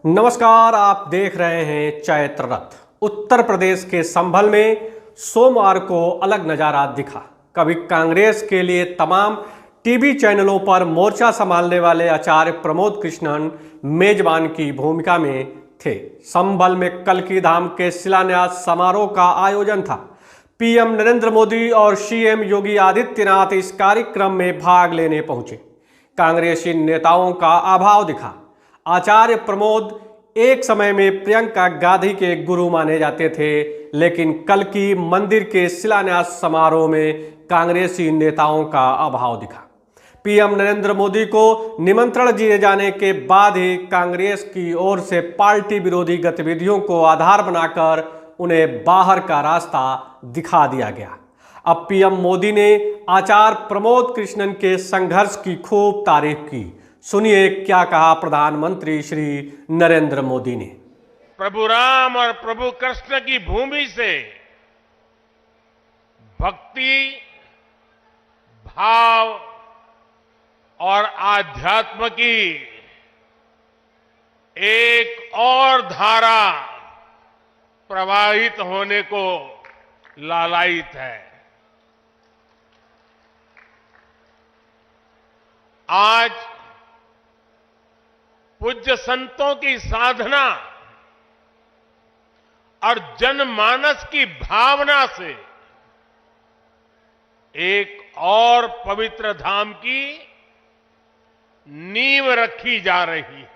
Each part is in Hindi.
नमस्कार, आप देख रहे हैं चैत्र रथ। उत्तर प्रदेश के संभल में सोमवार को अलग नजारा दिखा। कभी कांग्रेस के लिए तमाम टीवी चैनलों पर मोर्चा संभालने वाले आचार्य प्रमोद कृष्णन मेजबान की भूमिका में थे। संभल में कल्की धाम के शिलान्यास समारोह का आयोजन था। पीएम नरेंद्र मोदी और सीएम योगी आदित्यनाथ इस कार्यक्रम में भाग लेने पहुंचे। कांग्रेसी नेताओं का अभाव दिखा। आचार्य प्रमोद एक समय में प्रियंका गांधी के गुरु माने जाते थे, लेकिन कल्की मंदिर के शिलान्यास समारोह में कांग्रेसी नेताओं का अभाव दिखा। पीएम नरेंद्र मोदी को निमंत्रण दिए जाने के बाद ही कांग्रेस की ओर से पार्टी विरोधी गतिविधियों को आधार बनाकर उन्हें बाहर का रास्ता दिखा दिया गया। अब पीएम मोदी ने आचार्य प्रमोद कृष्णन के संघर्ष की खूब तारीफ की। सुनिए क्या कहा प्रधानमंत्री श्री नरेंद्र मोदी ने। प्रभु राम और प्रभु कृष्ण की भूमि से भक्ति, भाव और आध्यात्म की एक और धारा प्रवाहित होने को लालायित है। आज पूज्य संतों की साधना और जनमानस की भावना से एक और पवित्र धाम की नींव रखी जा रही है।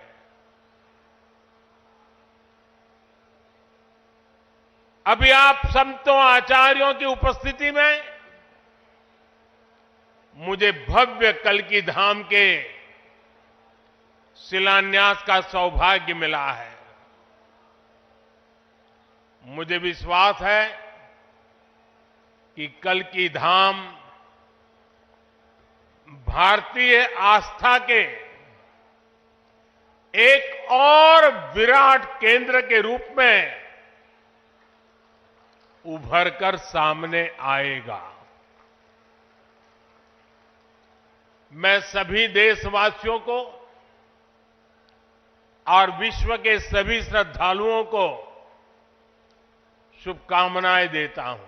अभी आप संतों आचार्यों की उपस्थिति में मुझे भव्य कल्की धाम के शिलान्यास का सौभाग्य मिला है। मुझे विश्वास है कि कल्की धाम भारतीय आस्था के एक और विराट केंद्र के रूप में उभर कर सामने आएगा। मैं सभी देशवासियों को और विश्व के सभी श्रद्धालुओं को शुभकामनाएं देता हूं।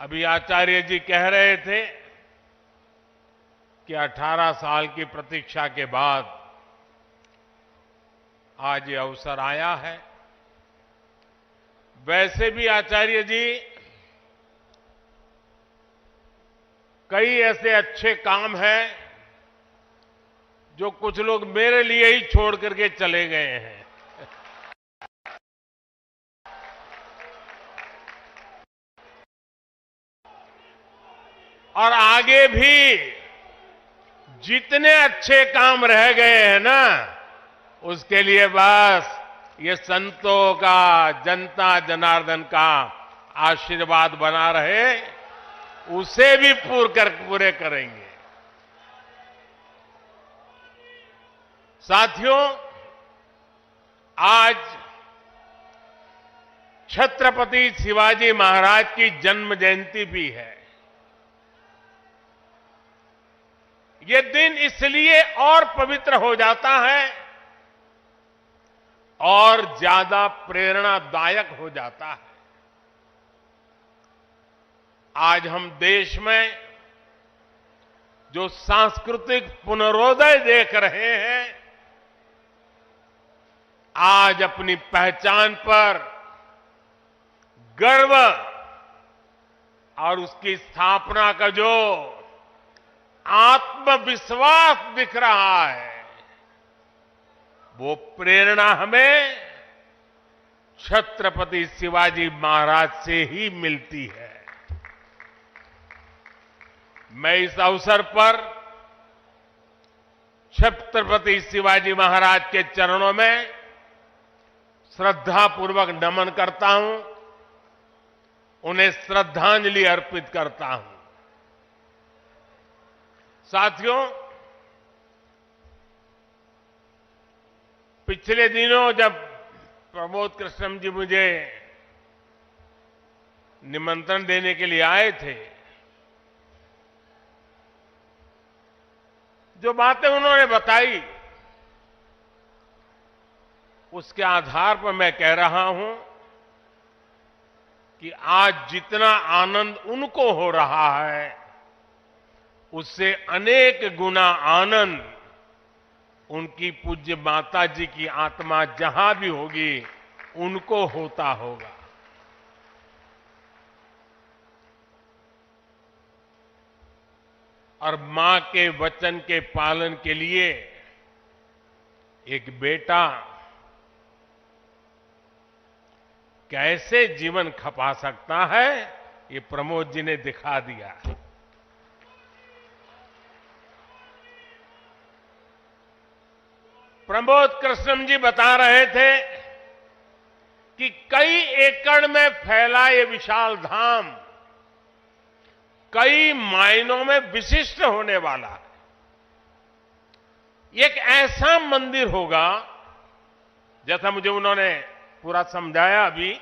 अभी आचार्य जी कह रहे थे कि 18 साल की प्रतीक्षा के बाद आज ये अवसर आया है। वैसे भी आचार्य जी कई ऐसे अच्छे काम हैं जो कुछ लोग मेरे लिए ही छोड़ करके चले गए हैं। और आगे भी जितने अच्छे काम रह गए हैं ना, उसके लिए बस ये संतों का, जनता जनार्दन का आशीर्वाद बना रहे, उसे भी पूरे करेंगे। साथियों, आज छत्रपति शिवाजी महाराज की जन्म जयंती भी है। ये दिन इसलिए और पवित्र हो जाता है और ज्यादा प्रेरणादायक हो जाता है। आज हम देश में जो सांस्कृतिक पुनरोदय देख रहे हैं, आज अपनी पहचान पर गर्व और उसकी स्थापना का जो आत्मविश्वास दिख रहा है, वो प्रेरणा हमें छत्रपति शिवाजी महाराज से ही मिलती है। मैं इस अवसर पर छत्रपति शिवाजी महाराज के चरणों में श्रद्धापूर्वक नमन करता हूं, उन्हें श्रद्धांजलि अर्पित करता हूं। साथियों, पिछले दिनों जब प्रमोद कृष्णन जी मुझे निमंत्रण देने के लिए आए थे, जो बातें उन्होंने बताई उसके आधार पर मैं कह रहा हूं कि आज जितना आनंद उनको हो रहा है, उससे अनेक गुना आनंद उनकी पूज्य माता जी की आत्मा जहां भी होगी उनको होता होगा। और मां के वचन के पालन के लिए एक बेटा कैसे जीवन खपा सकता है, ये प्रमोद जी ने दिखा दिया। प्रमोद कृष्णम जी बता रहे थे कि कई एकड़ में फैला ये विशाल धाम कई मायनों में विशिष्ट होने वाला है। एक ऐसा मंदिर होगा, जैसा मुझे उन्होंने पूरा समझाया अभी,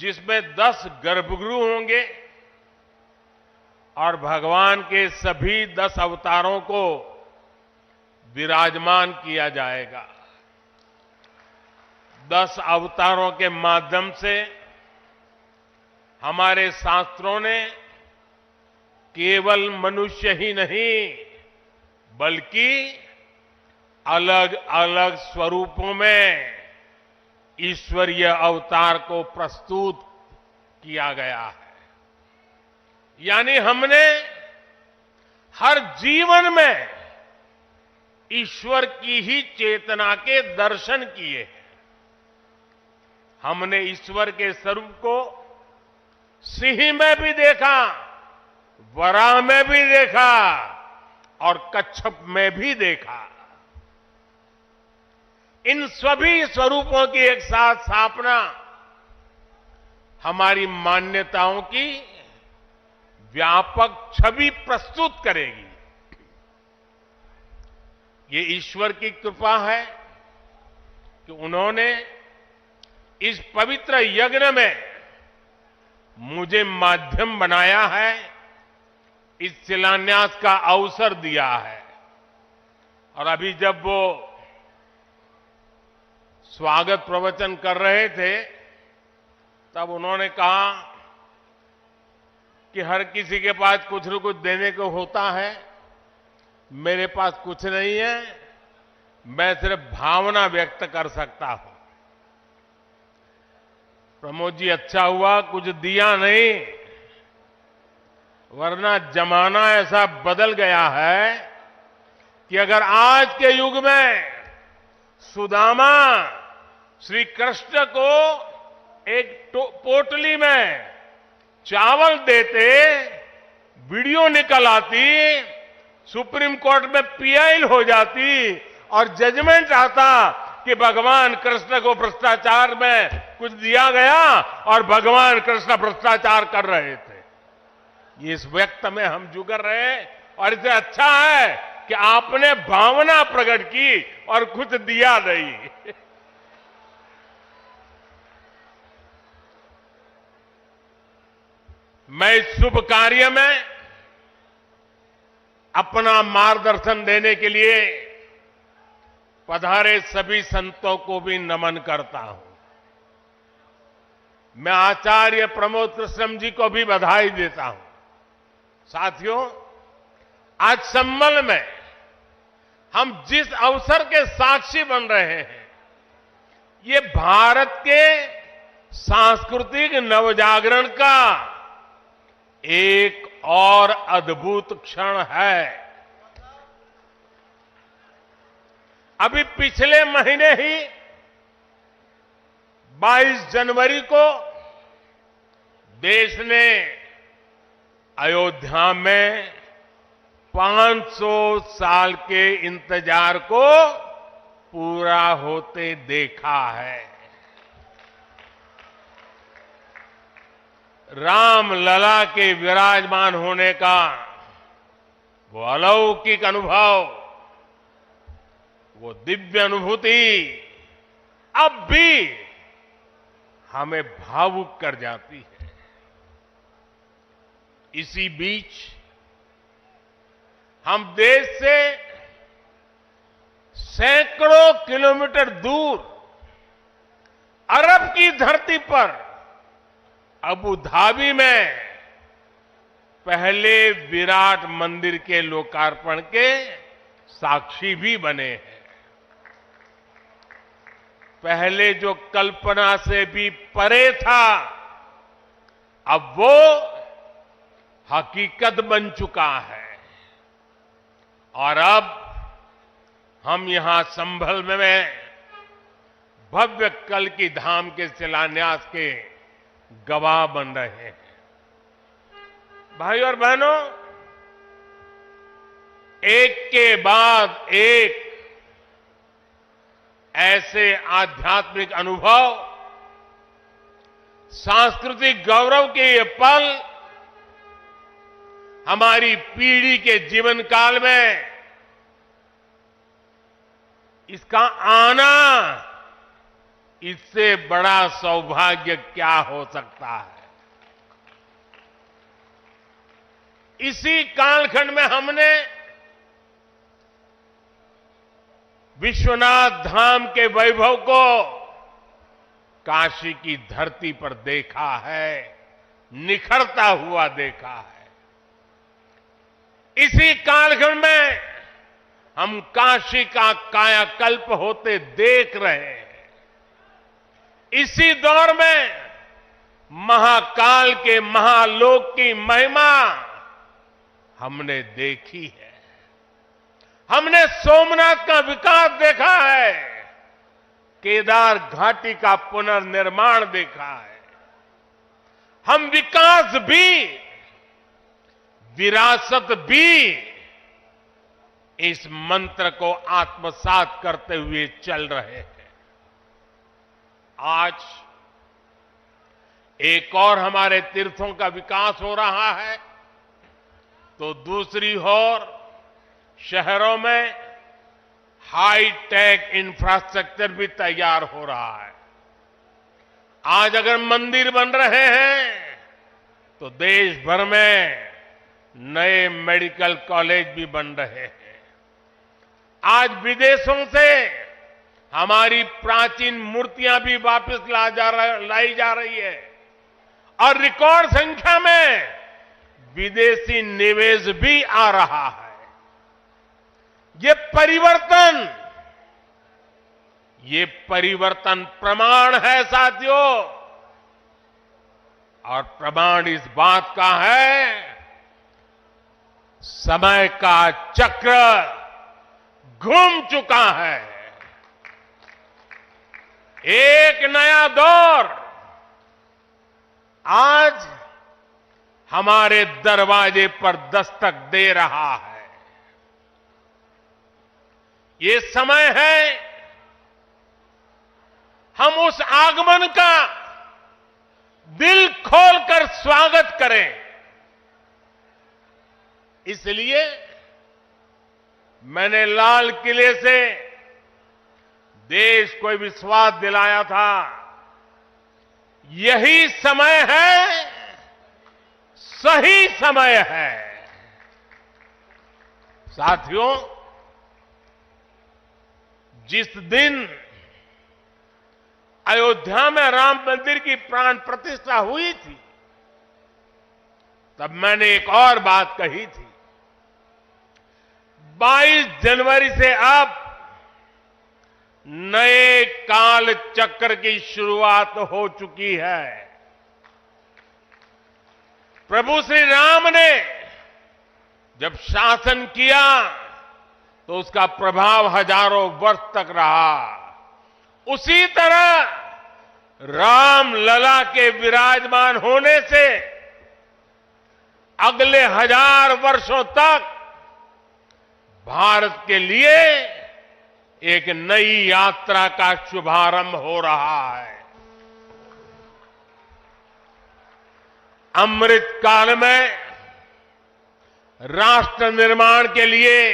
जिसमें 10 गर्भगृह होंगे और भगवान के सभी 10 अवतारों को विराजमान किया जाएगा। 10 अवतारों के माध्यम से हमारे शास्त्रों ने केवल मनुष्य ही नहीं बल्कि अलग अलग स्वरूपों में ईश्वरीय अवतार को प्रस्तुत किया गया है। यानी हमने हर जीवन में ईश्वर की ही चेतना के दर्शन किए हैं। हमने ईश्वर के स्वरूप को सिंह में भी देखा, वराह में भी देखा और कच्छप में भी देखा। इन सभी स्वरूपों की एक साथ स्थापना हमारी मान्यताओं की व्यापक छवि प्रस्तुत करेगी। ये ईश्वर की कृपा है कि उन्होंने इस पवित्र यज्ञ में मुझे माध्यम बनाया है, इस शिलान्यास का अवसर दिया है। और अभी जब वो स्वागत प्रवचन कर रहे थे तब उन्होंने कहा कि हर किसी के पास कुछ न कुछ देने को होता है, मेरे पास कुछ नहीं है, मैं सिर्फ भावना व्यक्त कर सकता हूं। प्रमोद जी, अच्छा हुआ कुछ दिया नहीं, वरना जमाना ऐसा बदल गया है कि अगर आज के युग में सुदामा श्री कृष्ण को एक पोटली में चावल देते, वीडियो निकल आती, सुप्रीम कोर्ट में पीआई हो जाती और जजमेंट आता कि भगवान कृष्ण को भ्रष्टाचार में कुछ दिया गया और भगवान कृष्ण भ्रष्टाचार कर रहे थे। ये इस व्यक्त में हम जुगर रहे और इससे अच्छा है कि आपने भावना प्रकट की और कुछ दिया नहीं। मैं इस शुभ कार्य में अपना मार्गदर्शन देने के लिए पधारे सभी संतों को भी नमन करता हूं। मैं आचार्य प्रमोद कृष्णम जी को भी बधाई देता हूं। साथियों, आज सम्मल में हम जिस अवसर के साक्षी बन रहे हैं, ये भारत के सांस्कृतिक नवजागरण का एक और अद्भुत क्षण है। अभी पिछले महीने ही 22 जनवरी को देश ने अयोध्या में 500 साल के इंतजार को पूरा होते देखा है। राम लला के विराजमान होने का वो अलौकिक अनुभव, वो दिव्य अनुभूति अब भी हमें भावुक कर जाती है। इसी बीच हम देश से सैकड़ों किलोमीटर दूर अरब की धरती पर अबू धाबी में पहले विराट मंदिर के लोकार्पण के साक्षी भी बने हैं। पहले जो कल्पना से भी परे था, अब वो हकीकत बन चुका है। और अब हम यहां संभल में भव्य कल की धाम के शिलान्यास के गवाह बन रहे हैं। भाई और बहनों, एक के बाद एक ऐसे आध्यात्मिक अनुभव, सांस्कृतिक गौरव के ये पल हमारी पीढ़ी के जीवन काल में इसका आना, इससे बड़ा सौभाग्य क्या हो सकता है। इसी कालखंड में हमने विश्वनाथ धाम के वैभव को काशी की धरती पर देखा है, निखरता हुआ देखा है। इसी कालखंड में हम काशी का कायाकल्प होते देख रहे हैं। इसी दौर में महाकाल के महालोक की महिमा हमने देखी है। हमने सोमनाथ का विकास देखा है, केदार घाटी का पुनर्निर्माण देखा है। हम विकास भी, विरासत भी, इस मंत्र को आत्मसात करते हुए चल रहे हैं। आज एक और हमारे तीर्थों का विकास हो रहा है, तो दूसरी ओर शहरों में हाई टेक इंफ्रास्ट्रक्चर भी तैयार हो रहा है। आज अगर मंदिर बन रहे हैं, तो देश भर में नए मेडिकल कॉलेज भी बन रहे हैं। आज विदेशों से हमारी प्राचीन मूर्तियां भी वापस लाई जा रही है और रिकॉर्ड संख्या में विदेशी निवेश भी आ रहा है। ये परिवर्तन प्रमाण है साथियों, और प्रमाण इस बात का है, समय का चक्र घूम चुका है। एक नया दौर आज हमारे दरवाजे पर दस्तक दे रहा है। ये समय है हम उस आगमन का दिल खोलकर स्वागत करें। इसलिए मैंने लाल किले से देश को विश्वास दिलाया था, यही समय है, सही समय है। साथियों, जिस दिन अयोध्या में राम मंदिर की प्राण प्रतिष्ठा हुई थी, तब मैंने एक और बात कही थी। 22 जनवरी से अब नए काल चक्र की शुरुआत हो चुकी है। प्रभु श्री राम ने जब शासन किया तो उसका प्रभाव हजारों वर्ष तक रहा। उसी तरह राम लला के विराजमान होने से अगले 1000 वर्षों तक भारत के लिए एक नई यात्रा का शुभारंभ हो रहा है। अमृत काल में राष्ट्र निर्माण के लिए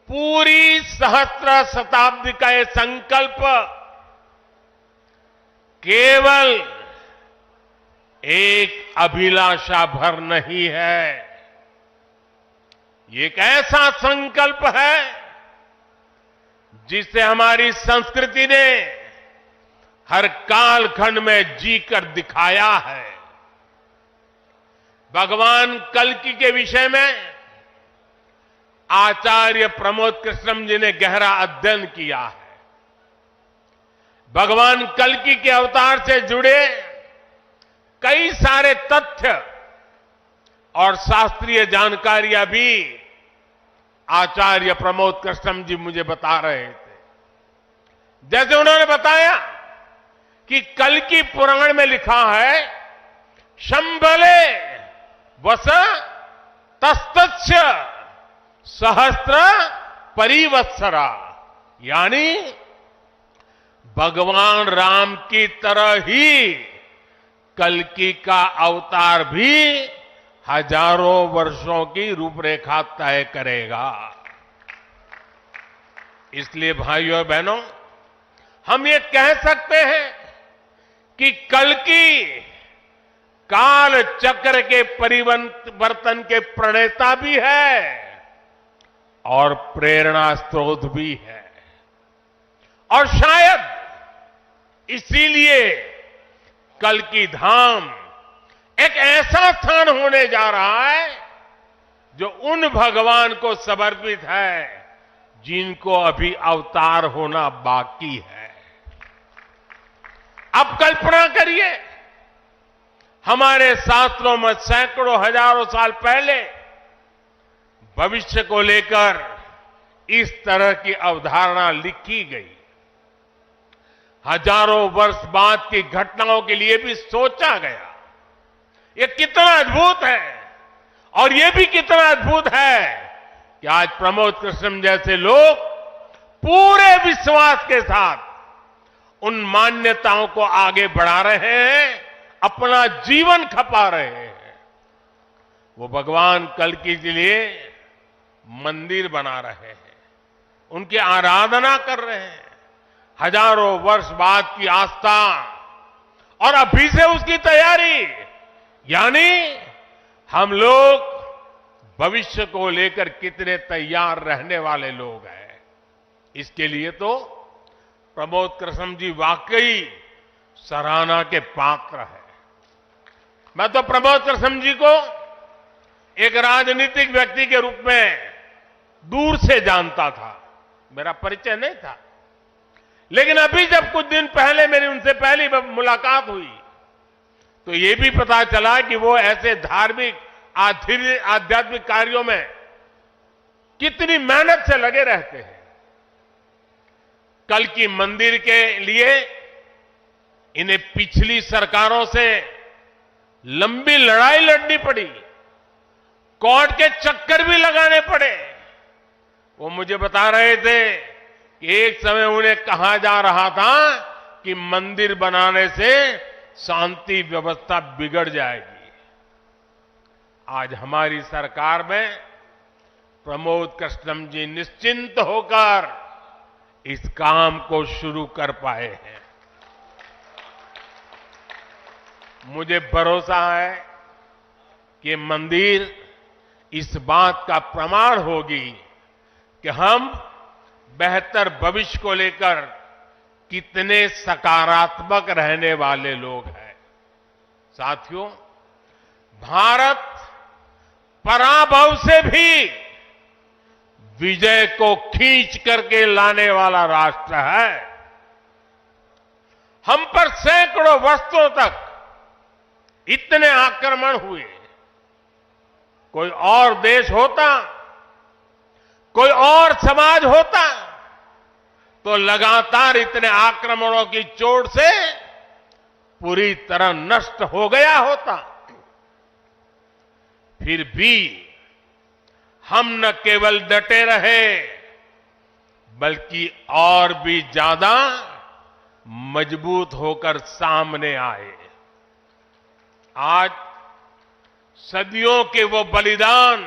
पूरी सहस्त्र शताब्दी का यह संकल्प केवल एक अभिलाषा भर नहीं है, ये एक ऐसा संकल्प है जिसे हमारी संस्कृति ने, हर कालखंड में जी कर दिखाया है। भगवान कल्कि के विषय में आचार्य प्रमोद कृष्णम जी ने गहरा अध्ययन किया है। भगवान कल्कि के अवतार से जुड़े कई सारे तथ्य और शास्त्रीय जानकारियां भी आचार्य प्रमोद कृष्णम जी मुझे बता रहे थे। जैसे उन्होंने बताया कि कल्कि पुराण में लिखा है, शंबले वस तस्तस्य सहस्त्र परिवत्सरा, यानी भगवान राम की तरह ही कल्कि का अवतार भी हजारों वर्षों की रूपरेखा तय करेगा। इसलिए भाइयों और बहनों, हम ये कह सकते हैं कि कल्कि काल चक्र के परिवर्तन के प्रणेता भी है और प्रेरणा स्रोत भी है। और शायद इसीलिए कल्कि धाम एक ऐसा स्थान होने जा रहा है जो उन भगवान को समर्पित है जिनको अभी अवतार होना बाकी है। अब कल्पना करिए, हमारे शास्त्रों में सैकड़ों हजारों साल पहले भविष्य को लेकर इस तरह की अवधारणा लिखी गई। हजारों वर्ष बाद की घटनाओं के लिए भी सोचा गया। ये कितना अद्भुत है। और ये भी कितना अद्भुत है कि आज प्रमोद कृष्णम जैसे लोग पूरे विश्वास के साथ उन मान्यताओं को आगे बढ़ा रहे हैं, अपना जीवन खपा रहे हैं। वो भगवान कल्कि के लिए मंदिर बना रहे हैं, उनकी आराधना कर रहे हैं। हजारों वर्ष बाद की आस्था और अभी से उसकी तैयारी, यानी हम लोग भविष्य को लेकर कितने तैयार रहने वाले लोग हैं। इसके लिए तो प्रमोद कृष्णम जी वाकई सराहना के पात्र है। मैं तो प्रमोद कृष्णम जी को एक राजनीतिक व्यक्ति के रूप में दूर से जानता था, मेरा परिचय नहीं था। लेकिन अभी जब कुछ दिन पहले मेरी उनसे पहली मुलाकात हुई तो ये भी पता चला कि वो ऐसे धार्मिक आध्यात्मिक कार्यों में कितनी मेहनत से लगे रहते हैं। कल्कि मंदिर के लिए इन्हें पिछली सरकारों से लंबी लड़ाई लड़नी पड़ी, कोर्ट के चक्कर भी लगाने पड़े। वो मुझे बता रहे थे कि एक समय उन्हें कहा जा रहा था कि मंदिर बनाने से शांति व्यवस्था बिगड़ जाएगी। आज हमारी सरकार में प्रमोद कृष्णम जी निश्चिंत होकर इस काम को शुरू कर पाए हैं। मुझे भरोसा है कि मंदिर इस बात का प्रमाण होगी कि हम बेहतर भविष्य को लेकर कितने सकारात्मक रहने वाले लोग हैं। साथियों, भारत पराभव से भी विजय को खींच करके लाने वाला राष्ट्र है। हम पर सैकड़ों वर्षों तक इतने आक्रमण हुए। कोई और देश होता, कोई और समाज होता तो लगातार इतने आक्रमणों की चोट से पूरी तरह नष्ट हो गया होता। फिर भी हम न केवल डटे रहे बल्कि और भी ज्यादा मजबूत होकर सामने आए। आज सदियों के वो बलिदान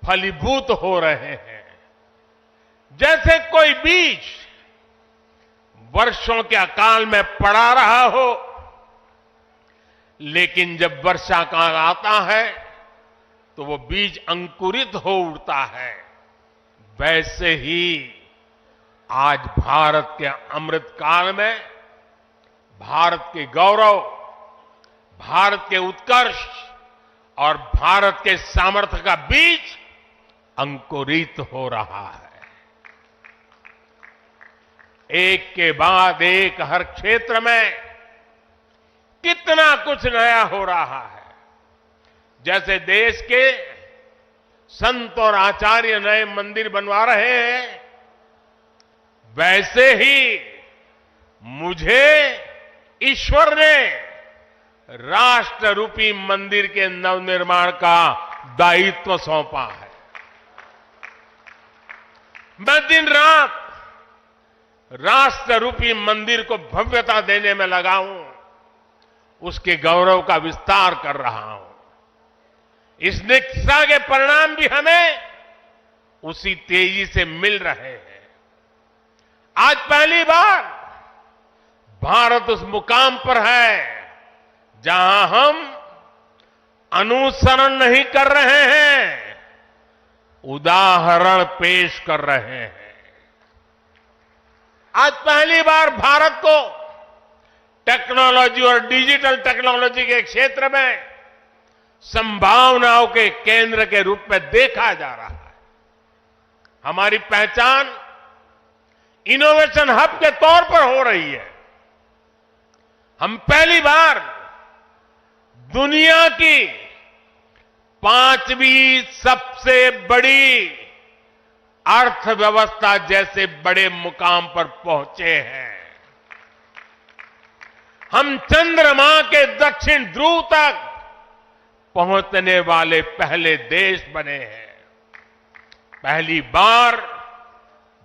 फलीभूत हो रहे हैं। जैसे कोई बीज वर्षों के अकाल में पड़ा रहा हो, लेकिन जब वर्षा काल आता है तो वो बीज अंकुरित हो उठता है। वैसे ही आज भारत के अमृत काल में भारत के गौरव, भारत के उत्कर्ष और भारत के सामर्थ्य का बीज अंकुरित हो रहा है। एक के बाद एक हर क्षेत्र में कितना कुछ नया हो रहा है। जैसे देश के संत और आचार्य नए मंदिर बनवा रहे हैं, वैसे ही मुझे ईश्वर ने राष्ट्र रूपी मंदिर के नवनिर्माण का दायित्व सौंपा है। मैं दिन रात राष्ट्र रूपी मंदिर को भव्यता देने में लगा हूं, उसके गौरव का विस्तार कर रहा हूं। इस निष्ठा के परिणाम भी हमें उसी तेजी से मिल रहे हैं। आज पहली बार भारत उस मुकाम पर है जहां हम अनुसरण नहीं कर रहे हैं, उदाहरण पेश कर रहे हैं। आज पहली बार भारत को टेक्नोलॉजी और डिजिटल टेक्नोलॉजी के क्षेत्र में संभावनाओं के केंद्र के रूप में देखा जा रहा है। हमारी पहचान इनोवेशन हब के तौर पर हो रही है। हम पहली बार दुनिया की 5वीं सबसे बड़ी अर्थव्यवस्था जैसे बड़े मुकाम पर पहुंचे हैं। हम चंद्रमा के दक्षिण ध्रुव तक पहुंचने वाले पहले देश बने हैं। पहली बार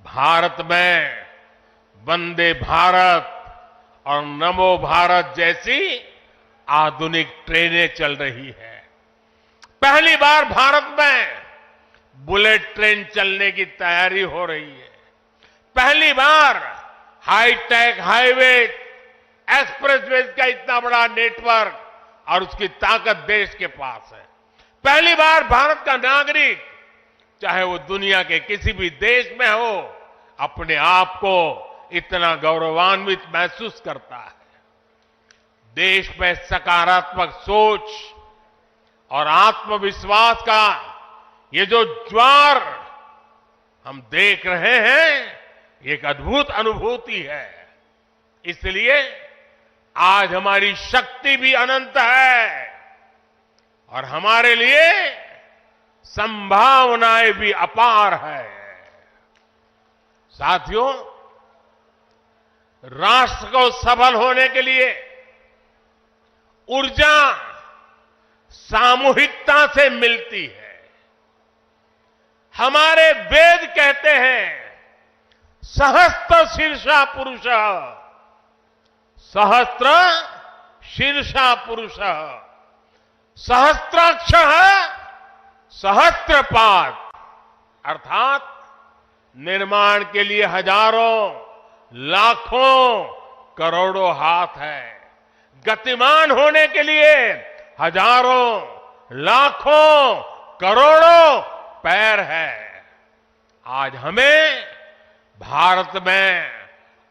भारत में वंदे भारत और नमो भारत जैसी आधुनिक ट्रेनें चल रही है। पहली बार भारत में बुलेट ट्रेन चलने की तैयारी हो रही है। पहली बार हाईटेक हाईवे, एक्सप्रेसवे का इतना बड़ा नेटवर्क और उसकी ताकत देश के पास है। पहली बार भारत का नागरिक, चाहे वो दुनिया के किसी भी देश में हो, अपने आप को इतना गौरवान्वित महसूस करता है। देश में सकारात्मक सोच और आत्मविश्वास का ये जो ज्वार हम देख रहे हैं, एक अद्भुत अनुभूति है। इसलिए आज हमारी शक्ति भी अनंत है और हमारे लिए संभावनाएं भी अपार है। साथियों, राष्ट्र को सफल होने के लिए ऊर्जा सामूहिकता से मिलती है। हमारे वेद कहते हैं, सहस्त्र शीर्षा पुरुष, सहस्त्र शीर्षा पुरुष, सहस्त्राक्ष सहस्त्रपाद, अर्थात निर्माण के लिए हजारों, लाखों, करोड़ों हाथ है। गतिमान होने के लिए हजारों, लाखों, करोड़ों पैर है। आज हमें भारत में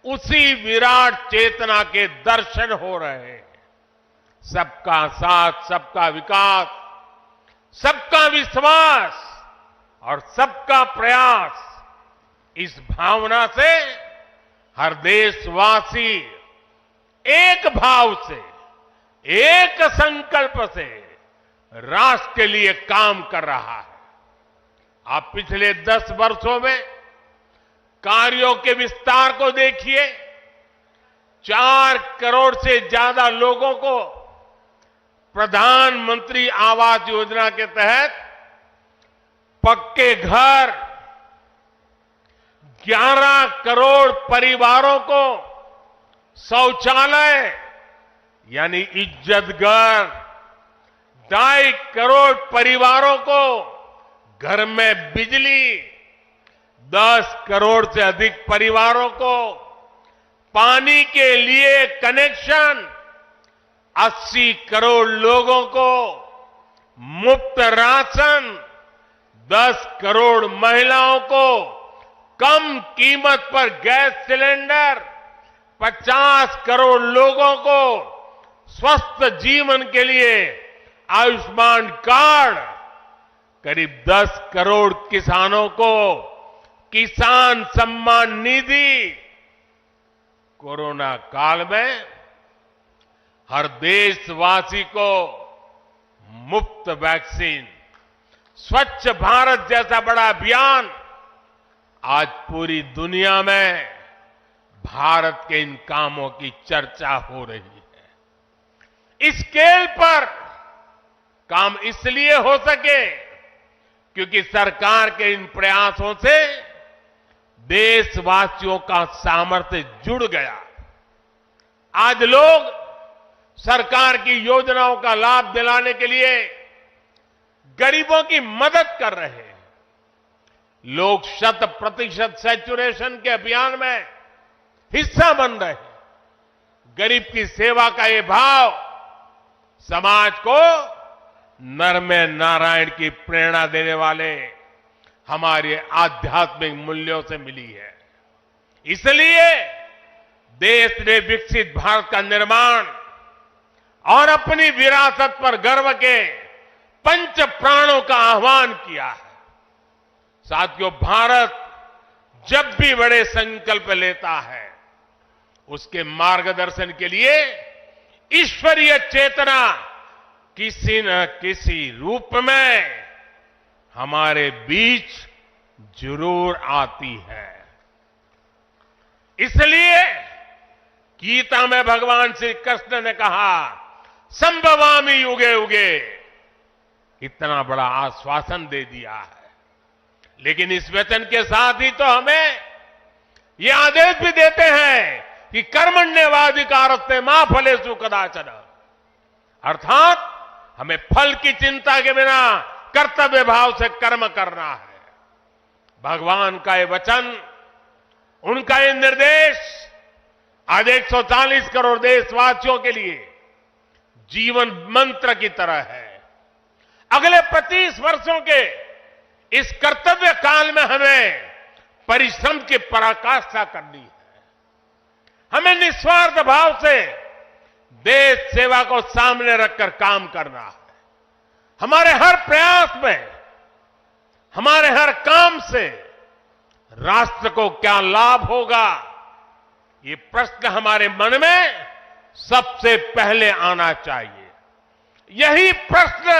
उसी विराट चेतना के दर्शन हो रहे हैं। सबका साथ, सबका विकास, सबका विश्वास और सबका प्रयास, इस भावना से हर देशवासी एक भाव से, एक संकल्प से राष्ट्र के लिए काम कर रहा है। आप पिछले 10 वर्षों में कार्यों के विस्तार को देखिए। 4 करोड़ से ज्यादा लोगों को प्रधानमंत्री आवास योजना के तहत पक्के घर, 11 करोड़ परिवारों को शौचालय यानी इज्जत घर, 2.5 करोड़ परिवारों को घर में बिजली, 10 करोड़ से अधिक परिवारों को पानी के लिए कनेक्शन, 80 करोड़ लोगों को मुफ्त राशन, 10 करोड़ महिलाओं को कम कीमत पर गैस सिलेंडर, 50 करोड़ लोगों को स्वस्थ जीवन के लिए आयुष्मान कार्ड, करीब 10 करोड़ किसानों को किसान सम्मान निधि, कोरोना काल में हर देशवासी को मुफ्त वैक्सीन, स्वच्छ भारत जैसा बड़ा अभियान, आज पूरी दुनिया में भारत के इन कामों की चर्चा हो रही है। इस स्केल पर काम इसलिए हो सके क्योंकि सरकार के इन प्रयासों से देशवासियों का सामर्थ्य जुड़ गया। आज लोग सरकार की योजनाओं का लाभ दिलाने के लिए गरीबों की मदद कर रहे हैं। लोग 100% सैचुरेशन के अभियान में हिस्सा बन रहे हैं। गरीब की सेवा का ये भाव समाज को नरमे नारायण की प्रेरणा देने वाले हमारे आध्यात्मिक मूल्यों से मिली है। इसलिए देश ने विकसित भारत का निर्माण और अपनी विरासत पर गर्व के पंच प्राणों का आह्वान किया है। साथियों, भारत जब भी बड़े संकल्प लेता है, उसके मार्गदर्शन के लिए ईश्वरीय चेतना किसी न किसी रूप में हमारे बीच जरूर आती है। इसलिए गीता में भगवान श्री कृष्ण ने कहा, संभवामि युगे युगे, इतना बड़ा आश्वासन दे दिया है। लेकिन इस वचन के साथ ही तो हमें ये आदेश भी देते हैं कि कर्मण्येवाधिकारस्ते मा फलेषु कदाचन, अर्थात हमें फल की चिंता के बिना कर्तव्य भाव से कर्म करना है। भगवान का ये वचन, उनका ये निर्देश आज 140 करोड़ देशवासियों के लिए जीवन मंत्र की तरह है। अगले 25 वर्षों के इस कर्तव्य काल में हमें परिश्रम की पराकाष्ठा करनी है। हमें निस्वार्थ भाव से देश सेवा को सामने रखकर काम करना है। हमारे हर प्रयास में, हमारे हर काम से राष्ट्र को क्या लाभ होगा, ये प्रश्न हमारे मन में सबसे पहले आना चाहिए। यही प्रश्न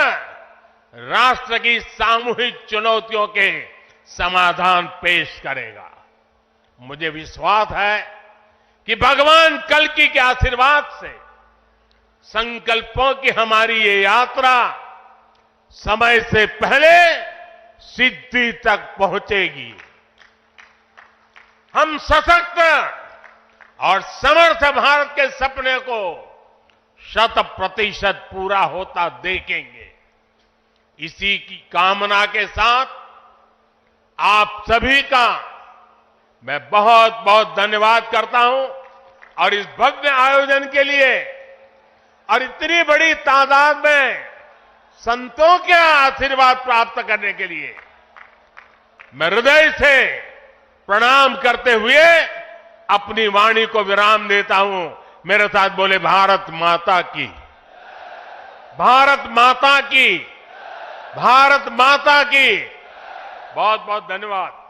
राष्ट्र की सामूहिक चुनौतियों के समाधान पेश करेगा। मुझे विश्वास है कि भगवान कल्कि के आशीर्वाद से संकल्पों की हमारी ये यात्रा समय से पहले सिद्धि तक पहुंचेगी। हम सशक्त और समर्थ भारत के सपने को 100% पूरा होता देखेंगे। इसी की कामना के साथ आप सभी का मैं बहुत बहुत धन्यवाद करता हूं और इस भव्य आयोजन के लिए और इतनी बड़ी तादाद में संतों के आशीर्वाद प्राप्त करने के लिए मैं हृदय से प्रणाम करते हुए अपनी वाणी को विराम देता हूं। मेरे साथ बोले, भारत माता की, भारत माता की, भारत माता की। बहुत बहुत धन्यवाद।